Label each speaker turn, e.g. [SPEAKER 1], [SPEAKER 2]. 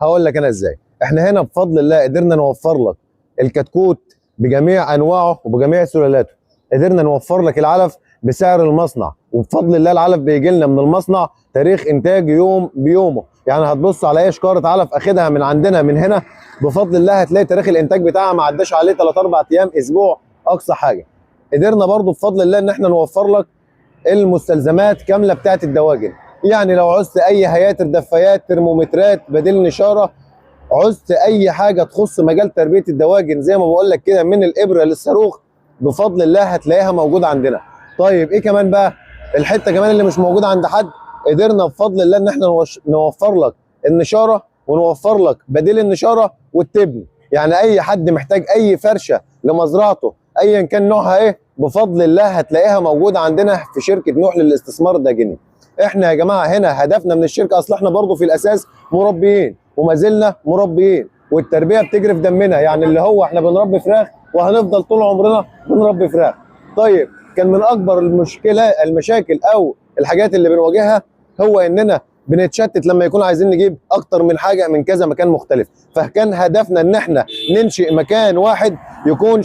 [SPEAKER 1] هقول لك انا ازاي. احنا هنا بفضل الله قدرنا نوفر لك الكتكوت بجميع انواعه وبجميع سلالته، قدرنا نوفر لك العلف بسعر المصنع، وبفضل الله العلف بيجي لنا من المصنع تاريخ انتاج يوم بيومه. يعني هتبص على اي شكاره علف اخدها من عندنا من هنا بفضل الله هتلاقي تاريخ الانتاج بتاعها ما عداش عليه 3 4 ايام، اسبوع اقصى حاجه. قدرنا برضو بفضل الله ان احنا نوفر لك المستلزمات كامله بتاعه الدواجن. يعني لو عوزت اي هياتر، دفايات، ترمومترات، بديل نشاره، عوزت اي حاجه تخص مجال تربيه الدواجن زي ما بقول لك كده من الابره للصاروخ، بفضل الله هتلاقيها موجوده عندنا. طيب ايه كمان بقى؟ الحته كمان اللي مش موجوده عند حد، قدرنا بفضل الله ان احنا نوفر لك النشاره، ونوفر لك بديل النشاره والتبن. يعني اي حد محتاج اي فرشه لمزرعته ايا كان نوعها ايه، بفضل الله هتلاقيها موجوده عندنا في شركه نوح للاستثمار الداجني. احنا يا جماعه هنا هدفنا من الشركه، اصل احنا برضو في الاساس مربيين وما زلنا مربيين، والتربيه بتجري في دمنا. يعني اللي هو احنا بنربي فراخ وهنفضل طول عمرنا بنربي فراخ. طيب كان من اكبر المشاكل او الحاجات اللي بنواجهها هو اننا بنتشتت لما يكون عايزين نجيب اكتر من حاجه من كذا مكان مختلف. فكان هدفنا ان احنا ننشئ مكان واحد يكون